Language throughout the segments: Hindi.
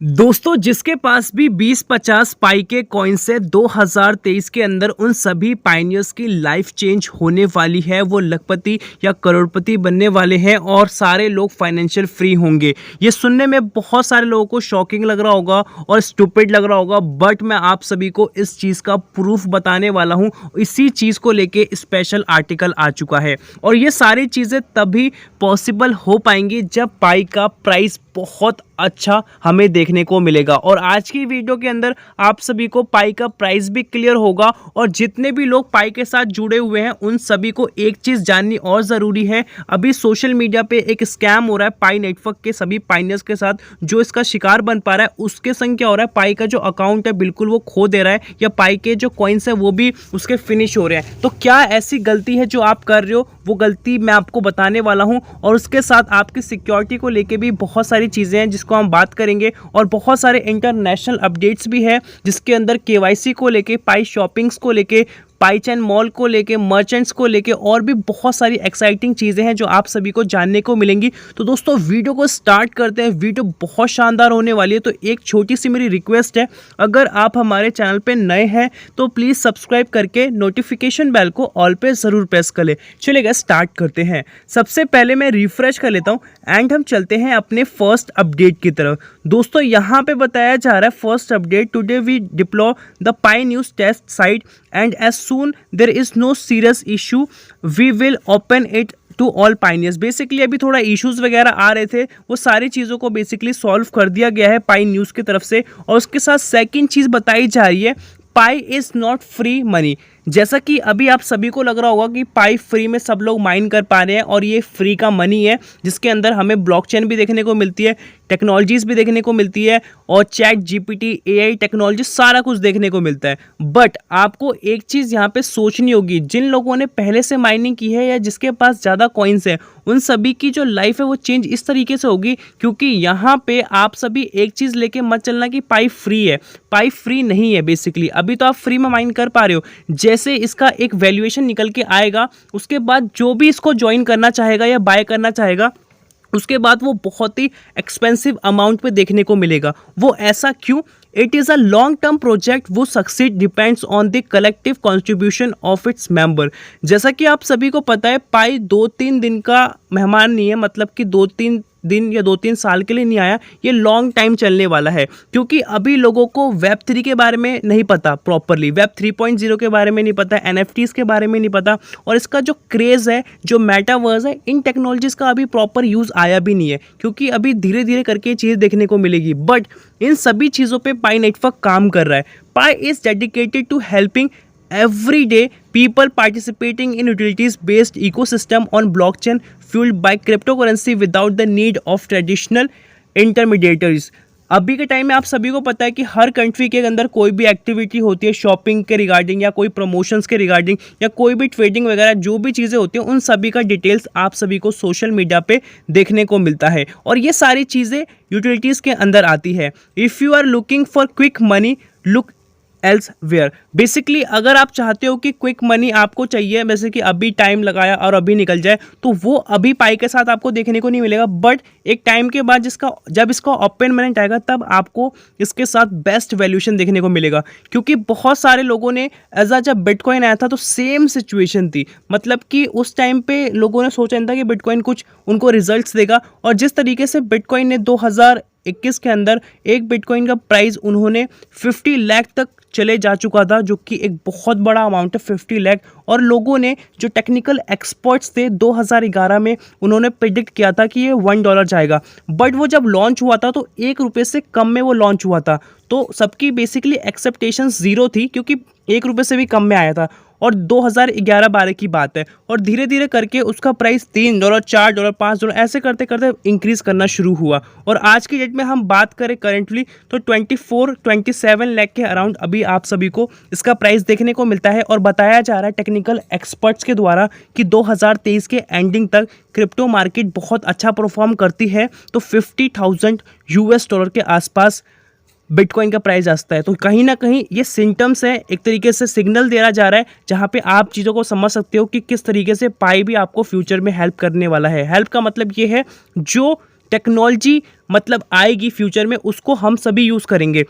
दोस्तों जिसके पास भी 20-50 पाई के कॉइन्स है 2023 के अंदर उन सभी पाइनियर्स की लाइफ चेंज होने वाली है। वो लखपति या करोड़पति बनने वाले हैं और सारे लोग फाइनेंशियल फ्री होंगे। ये सुनने में बहुत सारे लोगों को शॉकिंग लग रहा होगा और स्टूपिड लग रहा होगा, बट मैं आप सभी को इस चीज़ का प्रूफ बताने वाला हूँ। इसी चीज़ को लेके स्पेशल आर्टिकल आ चुका है और ये सारी चीज़ें तभी पॉसिबल हो पाएंगी जब पाई का प्राइस बहुत अच्छा हमें देखने को मिलेगा। और आज की वीडियो के अंदर आप सभी को पाई का प्राइस भी क्लियर होगा और जितने भी लोग पाई के साथ जुड़े हुए हैं उन सभी को एक चीज़ जाननी और ज़रूरी है। अभी सोशल मीडिया पे एक स्कैम हो रहा है पाई नेटवर्क के सभी पाइनियर्स के साथ। जो इसका शिकार बन पा रहा है उसके संग क्या हो रहा है, पाई का जो अकाउंट है बिल्कुल वो खो दे रहा है या पाई के जो कॉइन्स है वो भी उसके फिनिश हो रहे हैं। तो क्या ऐसी गलती है जो आप कर रहे हो, वो गलती मैं आपको बताने वाला हूं और उसके साथ आपकी सिक्योरिटी को लेके भी बहुत सारी चीज़ें हैं जिसको हम बात करेंगे और बहुत सारे इंटरनेशनल अपडेट्स भी है जिसके अंदर केवाईसी को लेके, पाई शॉपिंग्स को लेके, पाई चैन मॉल को लेके, मर्चेंट्स को लेके और भी बहुत सारी एक्साइटिंग चीज़ें हैं जो आप सभी को जानने को मिलेंगी। तो दोस्तों वीडियो को स्टार्ट करते हैं। वीडियो बहुत शानदार होने वाली है। तो एक छोटी सी मेरी रिक्वेस्ट है, अगर आप हमारे चैनल पे नए हैं तो प्लीज़ सब्सक्राइब करके नोटिफिकेशन बेल को ऑल पे ज़रूर प्रेस कर ले। चलिएगा स्टार्ट करते हैं। सबसे पहले मैं रिफ्रेश कर लेता हूँ एंड हम चलते हैं अपने फर्स्ट अपडेट की तरफ। दोस्तों यहाँ पे बताया जा रहा है first update, today we deploy the pi news test site and as soon there is no serious issue we will open it to all pioneers। Basically अभी थोड़ा इश्यूज वगैरह आ रहे थे, वो सारी चीज़ों को बेसिकली सॉल्व कर दिया गया है पाई न्यूज़ की तरफ से। और उसके साथ सेकंड चीज़ बताई जा रही है, Pi is not free money. जैसा कि अभी आप सभी को लग रहा होगा कि पाई फ्री में सब लोग माइन कर पा रहे हैं और ये फ्री का मनी है जिसके अंदर हमें ब्लॉकचेन भी देखने को मिलती है, टेक्नोलॉजीज़ भी देखने को मिलती है और चैट जीपीटी, एआई टेक्नोलॉजी सारा कुछ देखने को मिलता है। बट आपको एक चीज़ यहाँ पे सोचनी होगी, जिन लोगों ने पहले से माइनिंग की है या जिसके पास ज़्यादा कॉइन्स है उन सभी की जो लाइफ है वो चेंज इस तरीके से होगी, क्योंकि यहाँ पे आप सभी एक चीज़ लेके मत चलना कि पाई फ्री है। पाई फ्री नहीं है। बेसिकली अभी तो आप फ्री में माइन कर पा रहे हो, जैसे इसका एक वैल्यूएशन निकल के आएगा उसके बाद जो भी इसको ज्वाइन करना चाहेगा या बाय करना चाहेगा उसके बाद वो बहुत ही एक्सपेंसिव अमाउंट पे देखने को मिलेगा। वो ऐसा क्यों? It is a long term project, वो succeed depends on the collective contribution of its member. जैसा कि आप सभी को पता है पाई 2-3 दिन का मेहमान नहीं है, मतलब कि 2-3 दिन या 2-3 साल के लिए नहीं आया, ये लॉन्ग टाइम चलने वाला है। क्योंकि अभी लोगों को वेब 3 के बारे में नहीं पता प्रॉपरली, वेब 3.0 के बारे में नहीं पता, एनएफटीज़ के बारे में नहीं पता और इसका जो क्रेज़ है, जो मेटावर्स है, इन टेक्नोलॉजीज़ का अभी प्रॉपर यूज़ आया भी नहीं है, क्योंकि अभी धीरे धीरे करके चीज़ देखने को मिलेगी। बट इन सभी चीज़ों पे पाई नेटवर्क काम कर रहा है। Pi is dedicated to helping everyday people participating in utilities based ecosystem on blockchain fueled by cryptocurrency without the need of traditional intermediaries। अभी के टाइम में आप सभी को पता है कि हर कंट्री के अंदर कोई भी एक्टिविटी होती है शॉपिंग के रिगार्डिंग या कोई प्रमोशंस के रिगार्डिंग या कोई भी ट्रेडिंग वगैरह जो भी चीज़ें होती हैं उन सभी का डिटेल्स आप सभी को सोशल मीडिया पे देखने को मिलता है और ये सारी चीज़ें यूटिलिटीज़ के अंदर आती है। If you are looking for quick money look elsewhere. Basically अगर आप चाहते हो कि क्विक मनी आपको चाहिए, जैसे कि अभी टाइम लगाया और अभी निकल जाए, तो वो अभी पाई के साथ आपको देखने को नहीं मिलेगा। बट एक टाइम के बाद जब इसका ओपन मिनट आएगा तब आपको इसके साथ बेस्ट वैल्यूएशन देखने को मिलेगा। क्योंकि बहुत सारे लोगों ने जब बिटकॉइन आया था तो सेम सिचुएशन थी, मतलब कि उस टाइम पे लोगों ने सोचा था कि बिटकॉइन कुछ उनको रिजल्ट्स देगा और जिस तरीके से बिटकॉइन ने 2021 के अंदर एक बिटकॉइन का प्राइस उन्होंने 50 लाख तक चले जा चुका था, जो कि एक बहुत बड़ा अमाउंट है 50 लाख। और लोगों ने जो टेक्निकल एक्सपर्ट्स थे 2011 में उन्होंने प्रिडिक्ट किया था कि ये $1 जाएगा। बट वो जब लॉन्च हुआ था तो ₹1 से कम में वो लॉन्च हुआ था, तो सबकी बेसिकली एक्सेप्टेशंस ज़ीरो थी क्योंकि ₹1 से भी कम में आया था और 2011-12 की बात है। और धीरे धीरे करके उसका प्राइस $3, $4, $5 ऐसे करते करते इंक्रीज़ करना शुरू हुआ और आज की डेट में हम बात करें करेंटली तो 24-27 लाख के अराउंड अभी आप सभी को इसका प्राइस देखने को मिलता है। और बताया जा रहा है टेक्निकल एक्सपर्ट्स के द्वारा कि 2023 के एंडिंग तक क्रिप्टो मार्केट बहुत अच्छा परफॉर्म करती है, तो $50,000 के आसपास बिटकॉइन का प्राइस आता है। तो कहीं ना कहीं ये सिम्टम्स है, एक तरीके से सिग्नल दिया जा रहा है जहाँ पे आप चीज़ों को समझ सकते हो कि किस तरीके से पाई भी आपको फ्यूचर में हेल्प करने वाला है। हेल्प का मतलब ये है जो टेक्नोलॉजी मतलब आएगी फ्यूचर में, उसको हम सभी यूज़ करेंगे।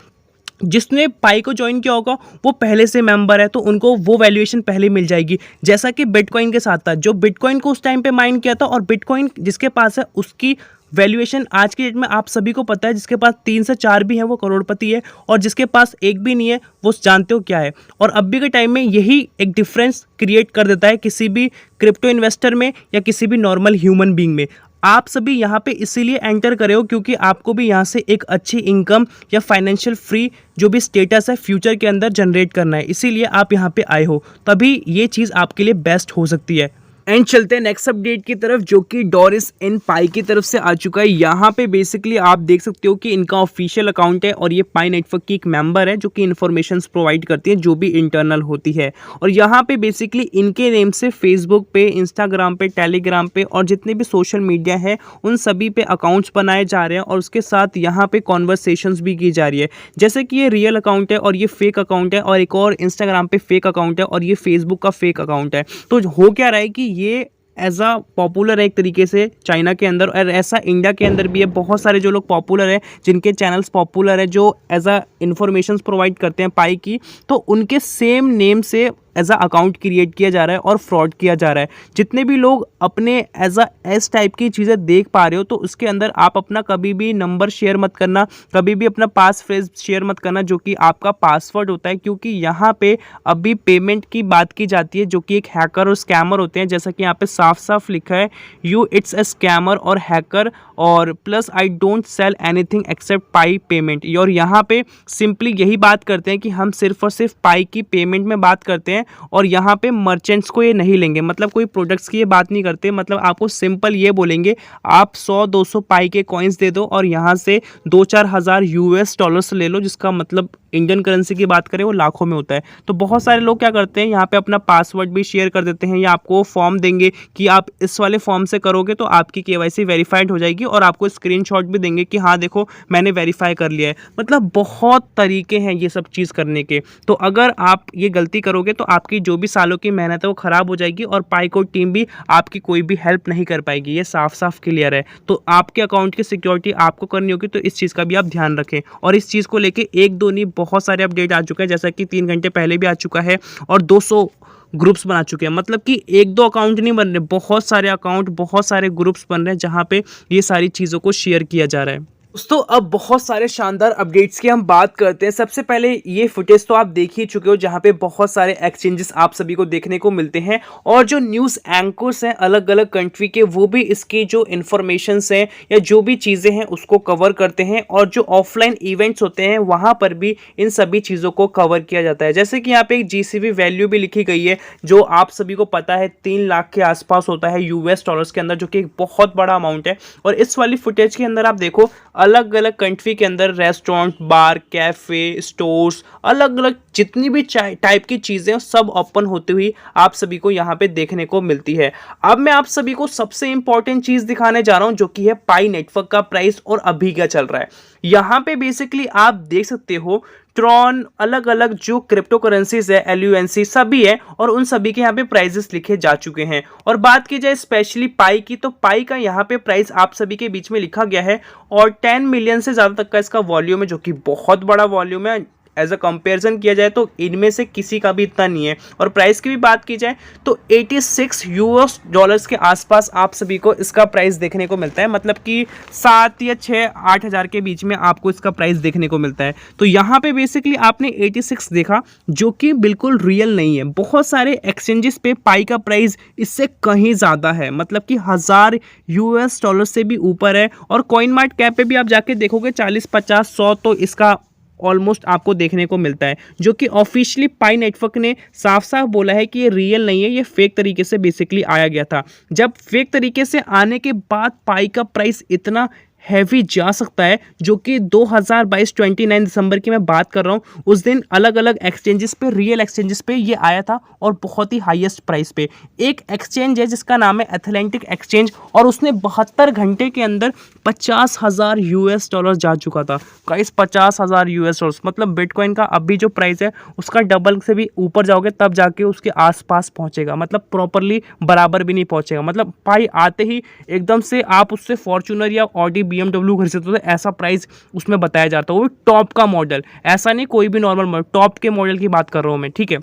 जिसने पाई को ज्वाइन किया होगा वो पहले से मेंबर है, तो उनको वो वैल्यूएशन पहले मिल जाएगी, जैसा कि बिटकॉइन के साथ था। जो बिटकॉइन को उस टाइम पे माइन किया था और बिटकॉइन जिसके पास है उसकी वैल्यूएशन आज की डेट में आप सभी को पता है, जिसके पास 3 से 4 भी है वो करोड़पति है, और जिसके पास एक भी नहीं है वो जानते हो क्या है। और अभी के टाइम में यही एक डिफरेंस क्रिएट कर देता है किसी भी क्रिप्टो इन्वेस्टर में या किसी भी नॉर्मल ह्यूमन बीइंग में। आप सभी यहाँ पे इसीलिए एंटर करे हो क्योंकि आपको भी यहाँ से एक अच्छी इनकम या फाइनेंशियल फ्री जो भी स्टेटस है फ्यूचर के अंदर जनरेट करना है, इसीलिए आप यहाँ पे आए हो, तभी ये चीज़ आपके लिए बेस्ट हो सकती है। एंड चलते हैं नेक्स्ट अपडेट की तरफ, जो कि डोरिस इन पाई की तरफ से आ चुका है। यहाँ पे बेसिकली आप देख सकते हो कि इनका ऑफिशियल अकाउंट है और ये पाई नेटवर्क की एक मेंबर है जो कि इन्फॉर्मेशंस प्रोवाइड करती है जो भी इंटरनल होती है। और यहाँ पे बेसिकली इनके नेम से फेसबुक पे, इंस्टाग्राम पे, टेलीग्राम पे और जितने भी सोशल मीडिया है उन सभी पे अकाउंट्स बनाए जा रहे हैं, और उसके साथ यहाँ पे कॉन्वर्सेशंस भी की जा रही है। जैसे कि ये रियल अकाउंट है और ये फेक अकाउंट है, और एक और इंस्टाग्राम पे फेक अकाउंट है और ये फेसबुक का फेक अकाउंट है। तो हो क्या रहा है कि ये एज अ पॉपुलर है एक तरीके से चाइना के अंदर, और ऐसा इंडिया के अंदर भी है। बहुत सारे जो लोग पॉपुलर है, जिनके चैनल्स पॉपुलर है, जो एज अ इंफॉर्मेशन प्रोवाइड करते हैं पाई की, तो उनके सेम नेम से एज अ अकाउंट क्रिएट किया जा रहा है और फ्रॉड किया जा रहा है। जितने भी लोग अपने एज अ एस टाइप की चीज़ें देख पा रहे हो, तो उसके अंदर आप अपना कभी भी नंबर शेयर मत करना, कभी भी अपना पास फ्रेज शेयर मत करना जो कि आपका पासवर्ड होता है, क्योंकि यहाँ पे अभी पेमेंट की बात की जाती है जो कि एक हैकर और स्कैमर होते हैं। जैसा कि यहाँ पे साफ साफ लिखा है, यू इट्स ए स्कैमर और हैकर, और plus I don't sell anything accept pi payment. और यहाँ पे सिंपली यही बात करते हैं कि हम सिर्फ और सिर्फ पाई की पेमेंट में बात करते हैं, और यहाँ पे मर्चेंट्स को ये नहीं लेंगे, मतलब कोई प्रोडक्ट्स की ये बात नहीं करते। मतलब आपको सिंपल ये बोलेंगे, आप 100-200 पाई के कॉइन्स दे दो और यहाँ से 2-4 हज़ार यूएस डॉलर्स ले लो, जिसका मतलब इंडियन करेंसी की बात करें वो लाखों में होता है। तो बहुत सारे लोग क्या करते हैं, यहाँ पे अपना पासवर्ड भी शेयर कर देते हैं, या आपको फॉर्म देंगे कि आप इस वाले फॉर्म से करोगे तो आपकी केवाईसी वेरीफाइड हो जाएगी, और आपको स्क्रीनशॉट भी देंगे कि हाँ देखो मैंने वेरीफाई कर लिया है। मतलब बहुत तरीके हैं ये सब चीज़ करने के। तो अगर आप ये गलती करोगे तो आपकी जो भी सालों की मेहनत है वो ख़राब हो जाएगी, और पाईकोड टीम भी आपकी कोई भी हेल्प नहीं कर पाएगी। ये साफ साफ क्लियर है। तो आपके अकाउंट की सिक्योरिटी आपको करनी होगी, तो इस चीज़ का भी आप ध्यान रखें। और इस चीज़ को लेके एक दो नहीं, बहुत सारे अपडेट आ चुके हैं, जैसा कि 3 घंटे पहले भी आ चुका है, और 200 ग्रुप्स बना चुके हैं। मतलब कि एक दो अकाउंट नहीं बन रहे, बहुत सारे अकाउंट, बहुत सारे ग्रुप्स बन रहे हैं जहाँ पे ये सारी चीज़ों को शेयर किया जा रहा है। दोस्तों अब बहुत सारे शानदार अपडेट्स की हम बात करते हैं। सबसे पहले ये फुटेज तो आप देख ही चुके हो, जहां पे बहुत सारे एक्सचेंजेस आप सभी को देखने को मिलते हैं, और जो न्यूज़ एंकर्स हैं अलग अलग कंट्री के, वो भी इसकी जो इन्फॉर्मेशंस हैं या जो भी चीज़ें हैं उसको कवर करते हैं, और जो ऑफलाइन इवेंट्स होते हैं वहां पर भी इन सभी चीज़ों को कवर किया जाता है। जैसे कि यहाँ पे एक जीसीबी वैल्यू भी लिखी गई है, जो आप सभी को पता है 3 लाख के आसपास होता है यूएस डॉलर्स के अंदर, जो कि एक बहुत बड़ा अमाउंट है। और इस वाली फुटेज के अंदर आप देखो, अलग अलग कंट्री के अंदर रेस्टोरेंट, बार, कैफे, स्टोर्स, अलग अलग जितनी भी टाइप की चीजें सब ओपन होती हुई आप सभी को यहाँ पे देखने को मिलती है। अब मैं आप सभी को सबसे इंपॉर्टेंट चीज दिखाने जा रहा हूं, जो कि है पाई नेटवर्क का प्राइस और अभी क्या चल रहा है। यहाँ पे बेसिकली आप देख सकते हो ट्रॉन, अलग अलग जो क्रिप्टो करेंसीज है, LUNC सभी है, और उन सभी के यहाँ पे प्राइजेस लिखे जा चुके हैं। और बात की जाए स्पेशली पाई की, तो पाई का यहाँ पे प्राइस आप सभी के बीच में लिखा गया है, और 10 मिलियन से ज़्यादा तक का इसका वॉल्यूम है, जो कि बहुत बड़ा वॉल्यूम है। एज अ कंपेरिजन किया जाए तो इनमें से किसी का भी इतना नहीं है। और प्राइस की भी बात की जाए तो 86 यूएस डॉलर्स के आसपास आप सभी को इसका प्राइस देखने को मिलता है, मतलब कि 7 या 6-8 हज़ार के बीच में आपको इसका प्राइस देखने को मिलता है। तो यहाँ पे बेसिकली आपने 86 देखा, जो कि बिल्कुल रियल नहीं है। बहुत सारे एक्सचेंजेस पे पाई का प्राइस इससे कहीं ज़्यादा है, मतलब कि 1000 यूएस डॉलर से भी ऊपर है। और कॉइन मार्ट कैप पे भी आप जाके देखोगे 40, 50, 100 तो इसका ऑलमोस्ट आपको देखने को मिलता है, जो कि ऑफिशियली पाई नेटवर्क ने साफ साफ बोला है कि ये रियल नहीं है, ये फेक तरीके से बेसिकली आया गया था। जब फेक तरीके से आने के बाद पाई का प्राइस इतना हैवी जा सकता है, जो कि 2022 29 दिसंबर की मैं बात कर रहा हूँ, उस दिन अलग अलग एक्सचेंजेस पे, रियल एक्सचेंजेस पे ये आया था, और बहुत ही हाईएस्ट प्राइस पे। एक एक्सचेंज है जिसका नाम है एथलेंटिक एक्सचेंज, और उसने 72 घंटे के अंदर 50,000 यूएस डॉलर जा चुका था। गाइस 50,000 यूएस डॉलर, मतलब बिटकॉइन का अभी जो प्राइस है उसका डबल से भी ऊपर जाओगे तब जाके उसके आसपास पहुंचेगा, मतलब प्रॉपरली बराबर भी नहीं पहुंचेगा। मतलब पाई आते ही एकदम से आप उससे फॉर्च्यूनर या ऑडी BMW खरीद सकते हो, तो ऐसा प्राइस उसमें बताया जाता है, वो टॉप का मॉडल, ऐसा नहीं कोई भी नॉर्मल मॉडल, टॉप के मॉडल की बात कर रहा हूँ मैं, ठीक है।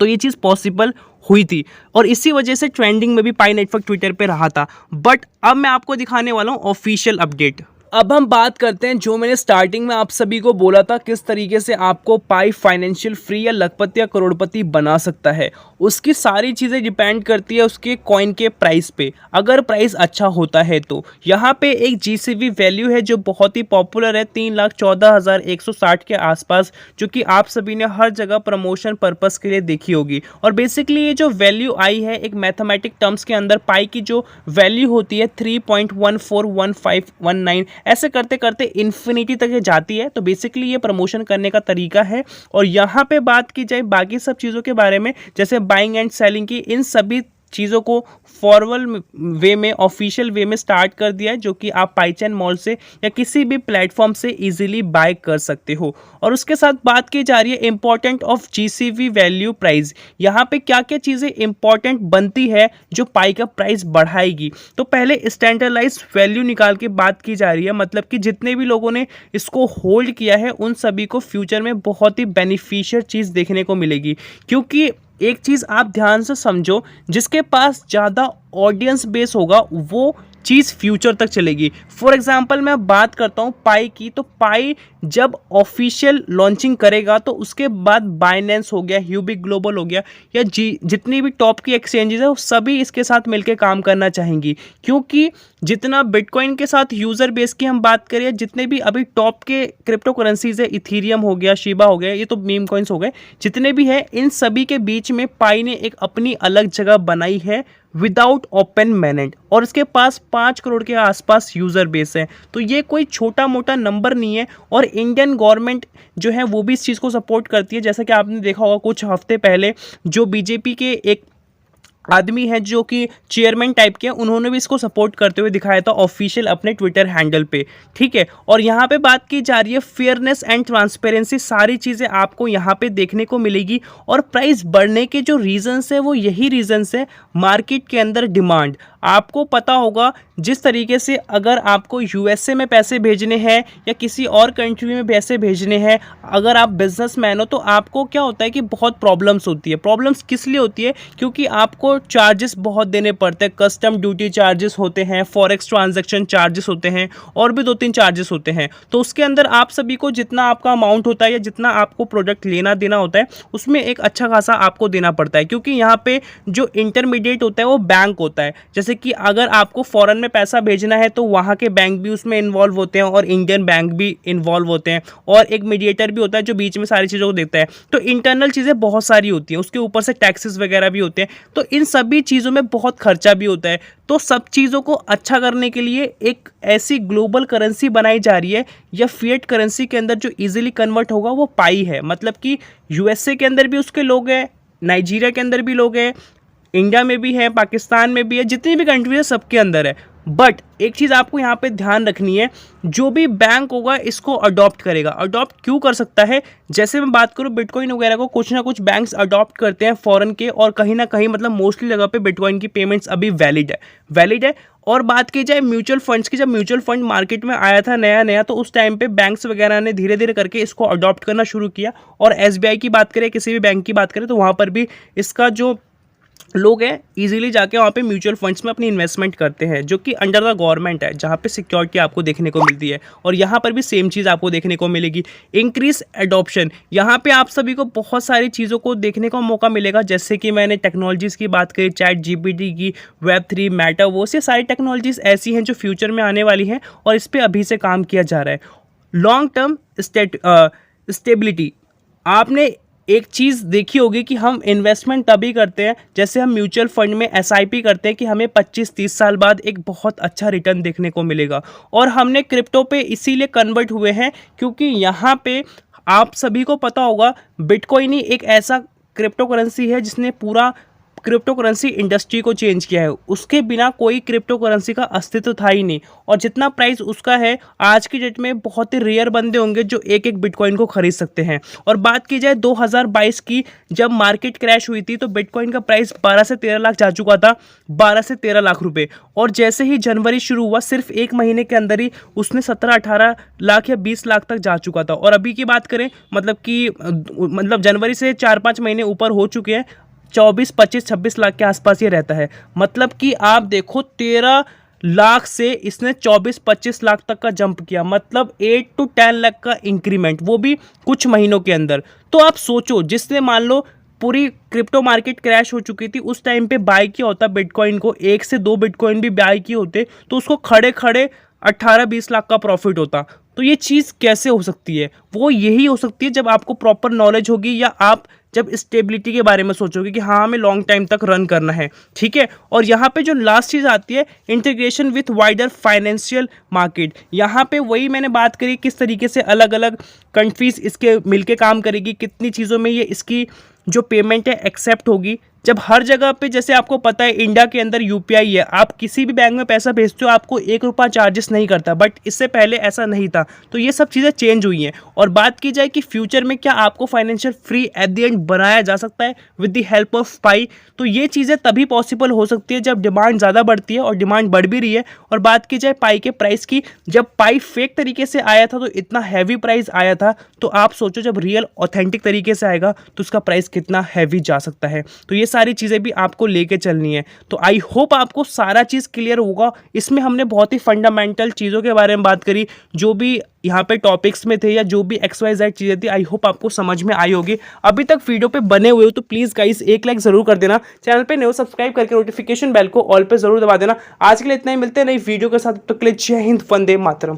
तो ये चीज़ पॉसिबल हुई थी और इसी वजह से ट्रेंडिंग में भी पाई नेटवर्क ट्विटर पे रहा था। बट अब मैं आपको दिखाने वाला हूँ ऑफिशियल अपडेट। अब हम बात करते हैं जो मैंने स्टार्टिंग में आप सभी को बोला था किस तरीके से आपको पाई फाइनेंशियल फ्री या लखपति या करोड़पति बना सकता है। उसकी सारी चीज़ें डिपेंड करती है उसके कॉइन के प्राइस पे। अगर प्राइस अच्छा होता है तो यहाँ पे एक जीसीवी वैल्यू है जो बहुत ही पॉपुलर है, 3,14,160 के आसपास, जो कि आप सभी ने हर जगह प्रमोशन पर्पस के लिए देखी होगी। और बेसिकली ये जो वैल्यू आई है एक मैथमेटिक टर्म्स के अंदर, पाई की जो वैल्यू होती है 3.141519, ऐसे करते करते इन्फिनिटी तक ये जाती है। तो बेसिकली ये प्रमोशन करने का तरीका है। और यहाँ पे बात की जाए बाकी सब चीज़ों के बारे में, जैसे बाइंग एंड सेलिंग की, इन सभी चीज़ों को फॉर्मल वे में, ऑफिशियल वे में स्टार्ट कर दिया है, जो कि आप पाईचेन मॉल से या किसी भी प्लेटफॉर्म से इजीली बाय कर सकते हो। और उसके साथ बात की जा रही है important of GCV value price. यहाँ पे क्या क्या चीज़ें इंपॉर्टेंट बनती है जो पाई का प्राइस बढ़ाएगी। तो पहले स्टैंडर्डाइज वैल्यू निकाल के बात की जा रही है, मतलब कि जितने भी लोगों ने इसको होल्ड किया है उन सभी को फ्यूचर में बहुत ही बेनिफिशियल चीज़ देखने को मिलेगी। क्योंकि एक चीज़ आप ध्यान से समझो, जिसके पास ज़्यादा ऑडियंस बेस होगा वो चीज़ फ्यूचर तक चलेगी। फॉर एग्जांपल मैं बात करता हूँ पाई की, तो पाई जब ऑफिशियल लॉन्चिंग करेगा तो उसके बाद बाइनेंस हो गया, ह्यूबिक ग्लोबल हो गया, या जितनी भी टॉप की एक्सचेंजेस है वो सभी इसके साथ मिलकर काम करना चाहेंगी। क्योंकि जितना बिटकॉइन के साथ यूज़र बेस की हम बात करें, जितने भी अभी टॉप के क्रिप्टो करेंसीज है, इथीरियम हो गया, शिबा हो गया, ये तो मीम कॉइन्स हो गए, जितने भी है इन सभी के बीच में पाई ने एक अपनी अलग जगह बनाई है विदाउट ओपन मैनेट। और इसके पास 5 करोड़ के आसपास यूज़र बेस है। तो ये कोई छोटा मोटा नंबर नहीं है। और इंडियन गवर्नमेंट जो है वो भी इस चीज़ को सपोर्ट करती है। जैसा कि आपने देखा होगा कुछ हफ्ते पहले जो बीजेपी के एक आदमी है जो कि चेयरमैन टाइप के, उन्होंने भी इसको सपोर्ट करते हुए दिखाया था ऑफिशियल अपने ट्विटर हैंडल पे, ठीक है। और यहाँ पे बात की जा रही है फेयरनेस एंड ट्रांसपेरेंसी, सारी चीज़ें आपको यहाँ पे देखने को मिलेगी। और प्राइस बढ़ने के जो रीजंस है वो यही रीजंस है, मार्केट के अंदर डिमांड। आपको पता होगा जिस तरीके से अगर आपको यूएसए में पैसे भेजने हैं या किसी और कंट्री में पैसे भेजने हैं, अगर आप बिजनेसमैन हो तो आपको क्या होता है कि बहुत प्रॉब्लम्स होती है। प्रॉब्लम्स किस लिए होती है? क्योंकि आपको चार्जेस बहुत देने पड़ते हैं, कस्टम ड्यूटी चार्जेस होते हैं, फॉरेक्स ट्रांजैक्शन चार्जेस होते हैं, और भी 2-3 चार्जेस होते हैं। तो उसके अंदर आप सभी को जितना आपका अमाउंट होता है या जितना आपको प्रोडक्ट लेना देना होता है उसमें एक अच्छा खासा आपको देना पड़ता है। क्योंकि यहाँ पे जो इंटरमीडिएट होता है वो बैंक होता है। जैसे कि अगर आपको फॉरेन में पैसा भेजना है तो वहाँ के बैंक भी उसमें इन्वॉल्व होते हैं और इंडियन बैंक भी इन्वॉल्व होते हैं, और एक मीडिएटर भी होता है जो बीच में सारी चीज़ों को देखता है। तो इंटरनल चीज़ें बहुत सारी होती हैं, उसके ऊपर से टैक्सेस वगैरह भी होते हैं। तो इन सभी चीज़ों में बहुत खर्चा भी होता है। तो सब चीज़ों को अच्छा करने के लिए एक ऐसी ग्लोबल करेंसी बनाई जा रही है, या फिएट करेंसी के अंदर जो इजीली कन्वर्ट होगा वो पाई है। मतलब कि यूएसए के अंदर भी उसके लोग हैं, नाइजीरिया के अंदर भी लोग हैं, इंडिया में भी है, पाकिस्तान में भी है, जितनी भी कंट्री है सबके अंदर है। बट एक चीज़ आपको यहाँ पे ध्यान रखनी है, जो भी बैंक होगा इसको अडॉप्ट करेगा। अडॉप्ट क्यों कर सकता है? जैसे मैं बात करूँ बिटकॉइन वगैरह को कुछ ना कुछ बैंक्स अडॉप्ट करते हैं फॉरेन के, और कहीं ना कहीं मतलब मोस्टली जगह पे बिटकॉइन की पेमेंट्स अभी वैलिड है। और बात की जाए म्यूचुअल फंड्स की, जब म्यूचुअल फंड मार्केट में आया था नया तो उस टाइम पे बैंक्स वगैरह ने धीरे धीरे करके इसको अडॉप्ट करना शुरू किया। और एसबीआई की बात करें, किसी भी बैंक की बात करें, तो वहाँ पर भी इसका जो लोग हैं इजीली जाके वहाँ पे म्यूचुअल फंड्स में अपनी इन्वेस्टमेंट करते हैं, जो कि अंडर द गवर्नमेंट है, जहाँ पे सिक्योरिटी आपको देखने को मिलती है। और यहाँ पर भी सेम चीज़ आपको देखने को मिलेगी, इंक्रीज एडॉप्शन। यहाँ पे आप सभी को बहुत सारी चीज़ों को देखने का मौका मिलेगा, जैसे कि मैंने टेक्नोलॉजीज़ की बात करी, चैट जीपीटी की, वेब3, मेटावर्स, ये सारी टेक्नोलॉजीज़ ऐसी हैं जो फ्यूचर में आने वाली हैं और इस पर अभी से काम किया जा रहा है। लॉन्ग टर्म स्टेबिलिटी, आपने एक चीज़ देखी होगी कि हम इन्वेस्टमेंट तभी करते हैं जैसे हम म्यूचुअल फंड में एसआईपी करते हैं कि हमें 25-30 साल बाद एक बहुत अच्छा रिटर्न देखने को मिलेगा। और हमने क्रिप्टो पे इसीलिए कन्वर्ट हुए हैं क्योंकि यहाँ पे आप सभी को पता होगा बिटकॉइन ही एक ऐसा क्रिप्टो करेंसी है जिसने पूरा क्रिप्टो करेंसी इंडस्ट्री को चेंज किया है। उसके बिना कोई क्रिप्टो करेंसी का अस्तित्व था ही नहीं, और जितना प्राइस उसका है आज की डेट में बहुत ही रेयर बंदे होंगे जो एक एक बिटकॉइन को खरीद सकते हैं। और बात की जाए 2022 की, जब मार्केट क्रैश हुई थी तो बिटकॉइन का प्राइस 12 से 13 लाख जा चुका था, 12 से 13 लाख रुपए। और जैसे ही जनवरी शुरू हुआ सिर्फ एक महीने के अंदर ही उसने 17-18 लाख या 20 लाख तक जा चुका था। और अभी की बात करें मतलब जनवरी से 4-5 महीने ऊपर हो चुके हैं, 24, 25, 26 लाख के आसपास ये रहता है। मतलब कि आप देखो 13 लाख से इसने 24-25 लाख तक का जंप किया, मतलब 8 to 10 लाख का इंक्रीमेंट, वो भी कुछ महीनों के अंदर। तो आप सोचो, जिसने मान लो पूरी क्रिप्टो मार्केट क्रैश हो चुकी थी उस टाइम पे बाय किया होता बिटकॉइन को, 1 से 2 बिटकॉइन भी बाय किए होते तो उसको खड़े खड़े 18-20 लाख का प्रॉफिट होता। तो ये चीज़ कैसे हो सकती है? वो यही हो सकती है जब आपको प्रॉपर नॉलेज होगी, या आप जब स्टेबिलिटी के बारे में सोचोगे कि हाँ हमें लॉन्ग टाइम तक रन करना है, ठीक है। और यहाँ पे जो लास्ट चीज़ आती है, integration with wider financial market. यहाँ पे वही मैंने बात करी किस तरीके से अलग अलग कंट्रीज इसके मिलके काम करेगी, कितनी चीज़ों में ये इसकी जो पेमेंट है एक्सेप्ट होगी। जब हर जगह पे, जैसे आपको पता है इंडिया के अंदर यूपीआई है, आप किसी भी बैंक में पैसा भेजते हो आपको 1 रुपया चार्जेस नहीं करता, बट इससे पहले ऐसा नहीं था। तो ये सब चीज़ें चेंज हुई हैं। और बात की जाए कि फ्यूचर में क्या आपको financial free at the end बनाया जा सकता है विद द हेल्प ऑफ पाई, तो ये चीज़ें तभी पॉसिबल हो सकती है जब डिमांड ज़्यादा बढ़ती है, और डिमांड बढ़ भी रही है। और बात की जाए पाई के प्राइस की, जब पाई फेक तरीके से आया था तो इतना हैवी प्राइस आया था, तो आप सोचो जब रियल ऑथेंटिक तरीके से आएगा तो उसका प्राइस कितना हैवी जा सकता है। तो ये सारी चीज़ें भी आपको लेके चलनी है। तो आई होप आपको सारा चीज़ क्लियर होगा। इसमें हमने बहुत ही फंडामेंटल चीज़ों के बारे में बात करी, जो भी यहाँ पे टॉपिक्स में थे या जो भी XYZ चीज़ें थी, आई होप आपको समझ में आई होगी। अभी तक वीडियो पे बने हुए हो तो प्लीज़ गाइस एक लाइक ज़रूर कर देना, चैनल पे नए हो सब्सक्राइब करके नोटिफिकेशन बेल को ऑल पे ज़रूर दबा देना। आज के लिए इतना ही, मिलते हैं नई वीडियो के साथ, तो के लिए जय हिंद, वंदे मातरम।